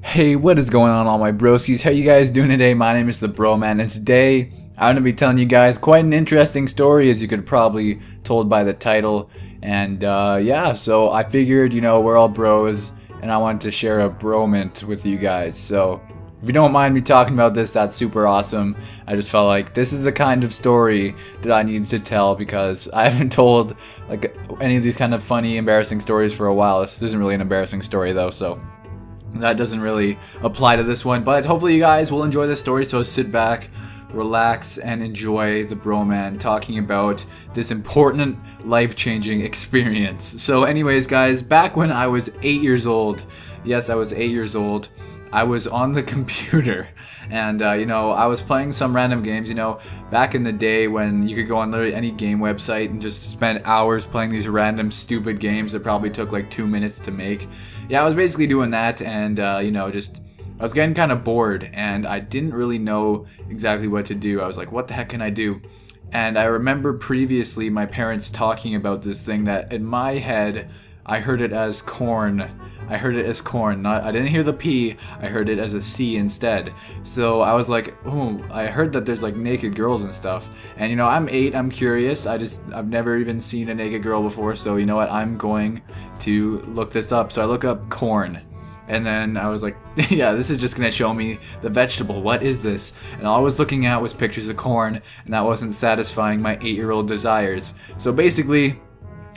Hey, what is going on all my broskies? How you guys doing today? My name is the Broman, and today I'm going to be telling you guys quite an interesting story, as you could probably told by the title. And yeah, so I figured, we're all bros, and I wanted to share a bromant with you guys. So if you don't mind me talking about this, that's super awesome. I just felt like this is the kind of story that I needed to tell, because I haven't told like any of these kind of funny, embarrassing stories for a while. This isn't really an embarrassing story though, so that doesn't really apply to this one, but hopefully you guys will enjoy this story. So sit back, relax, and enjoy the Broman talking about this important life-changing experience. So anyways guys, back when I was 8 years old, yes, I was 8 years old, I was on the computer, and I was playing some random games. Back in the day when you could go on literally any game website and just spend hours playing these random stupid games that probably took like 2 minutes to make. Yeah, I was basically doing that, and I was getting kind of bored, and I didn't really know exactly what to do. I was like, what the heck can I do? And I remember previously my parents talking about this thing that in my head I heard it as corn. I heard it as corn. I didn't hear the P, I heard it as a C instead. So I was like, oh, I heard that there's like naked girls and stuff. And I'm 8, I'm curious. I've never even seen a naked girl before, so you know what, I'm going to look this up. So I look up corn. And then I was like, yeah, this is just gonna show me the vegetable. What is this? And all I was looking at was pictures of corn, and that wasn't satisfying my 8-year-old desires. So basically,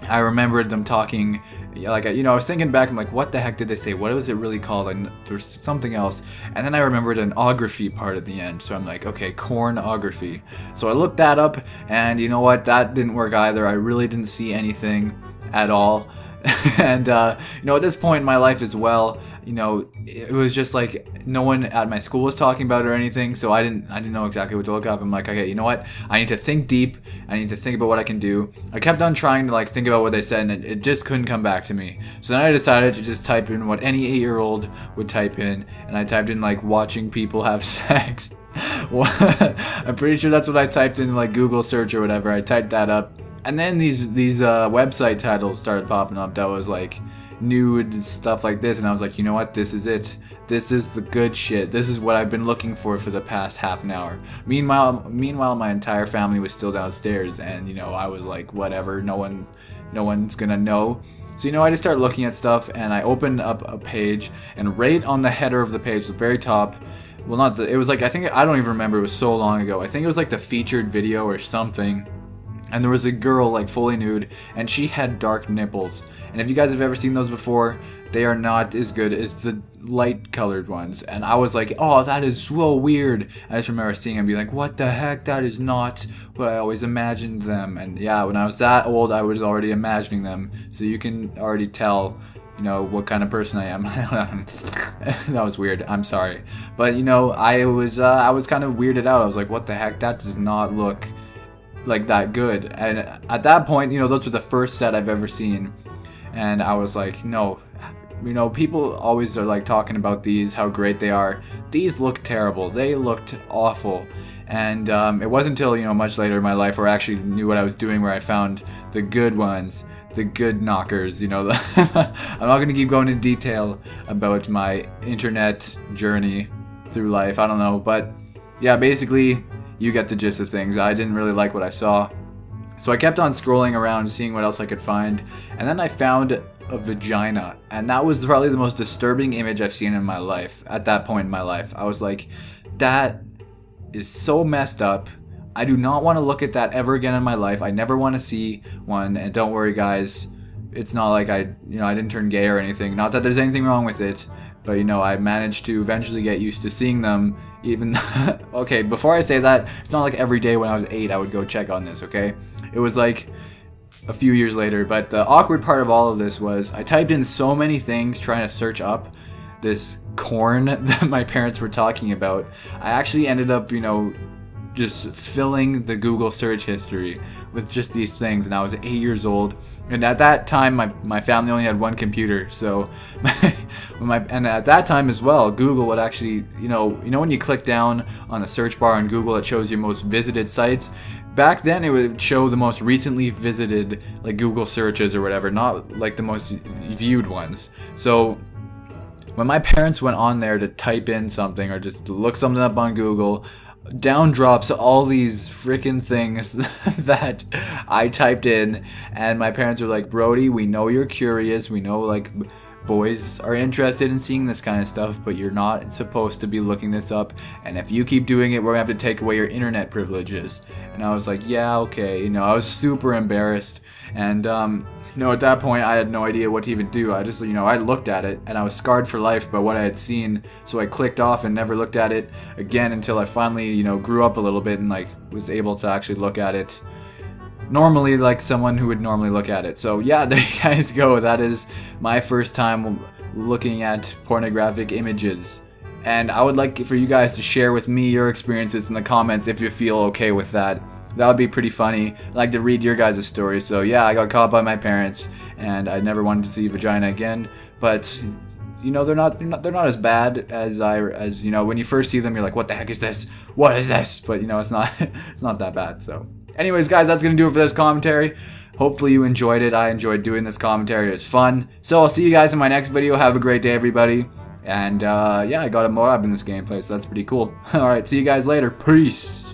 I remembered them talking, like, I was thinking back, I'm like, what the heck did they say? What was it really called? And there's something else. And then I remembered an ography part at the end. So I'm like, okay, cornography. So I looked that up, and you know what? That didn't work either. I really didn't see anything at all. And, at this point in my life as well, it was just like no one at my school was talking about it or anything, so I didn't know exactly what to look up. I'm like, okay, you know what? I need to think deep. I need to think about what I can do. I kept on trying to think about what they said, and it just couldn't come back to me. So then I decided to just type in what any 8-year-old would type in, and I typed in watching people have sex. I'm pretty sure that's what I typed in Google search or whatever. I typed that up, and then these website titles started popping up that was like nude and stuff like this, and I was like, you know what, this is it. This is the good shit. This is what I've been looking for the past half an hour. Meanwhile, my entire family was still downstairs, and I was like, whatever, no one's gonna know. So I just started looking at stuff, and I opened up a page, and right on the header of the page, the very top, well, it was like, I don't even remember, it was so long ago. I think it was like the featured video or something, and there was a girl fully nude, and she had dark nipples. And if you guys have ever seen those before, they are not as good as the light colored ones. And I was like, oh, that is so weird. I just remember seeing them and being like, what the heck, that is not what I always imagined them. And yeah, when I was that old, I was already imagining them. So you can already tell, what kind of person I am. That was weird, I'm sorry. But I was kind of weirded out. I was like, what the heck, that does not look like that good. And at that point, those were the first set I've ever seen. And I was like, no, people always are talking about these, how great they are. These look terrible. They looked awful. And it wasn't until, much later in my life where I actually knew what I was doing, where I found the good ones, the good knockers, I'm not going to keep going into detail about my internet journey through life. I don't know. But yeah, basically, you get the gist of things. I didn't really like what I saw. So I kept on scrolling around, seeing what else I could find, and then I found a vagina, and that was probably the most disturbing image I've seen in my life. At that point in my life, I was like, that is so messed up. I do not want to look at that ever again in my life. I never want to see one. And don't worry guys, it's not like I didn't turn gay or anything. Not that there's anything wrong with it, but I managed to eventually get used to seeing them. Even okay, before I say that, it's not like every day when I was 8 I would go check on this, okay? It was like a few years later. But the awkward part of all of this was I typed in so many things trying to search up this corn that my parents were talking about. I actually ended up, just filling the Google search history with just these things, and I was 8 years old. And at that time, my family only had one computer, so and at that time as well, Google would actually, when you click down on a search bar on Google, it shows your most visited sites. Back then, it would show the most recently visited, Google searches or whatever, not the most viewed ones. So when my parents went on there to type in something or just to look something up on Google, down drops all these freaking things that I typed in, and my parents were like, Brody, we know you're curious, we know like boys are interested in seeing this kind of stuff, but you're not supposed to be looking this up, and if you keep doing it, we're gonna have to take away your internet privileges. And I was like, yeah, okay. You know, I was super embarrassed, and you know, at that point I had no idea what to even do. I just, you know, I looked at it and I was scarred for life by what I had seen, so I clicked off and never looked at it again until I finally, you know, grew up a little bit and like was able to actually look at it normally, like someone who would normally look at it. So yeah, there you guys go. That is my first time looking at pornographic images. And I would like for you guys to share with me your experiences in the comments if you feel okay with that. That would be pretty funny. I'd like to read your guys' stories. So yeah, I got caught by my parents and I never wanted to see vagina again. But you know, they're not as bad as you know, when you first see them you're like, what the heck is this? What is this? But you know, it's not it's not that bad. So anyways, guys, that's gonna do it for this commentary. Hopefully you enjoyed it. I enjoyed doing this commentary. It was fun. So I'll see you guys in my next video. Have a great day, everybody. And yeah, I got a Moab in this gameplay, so that's pretty cool. Alright, see you guys later. Peace.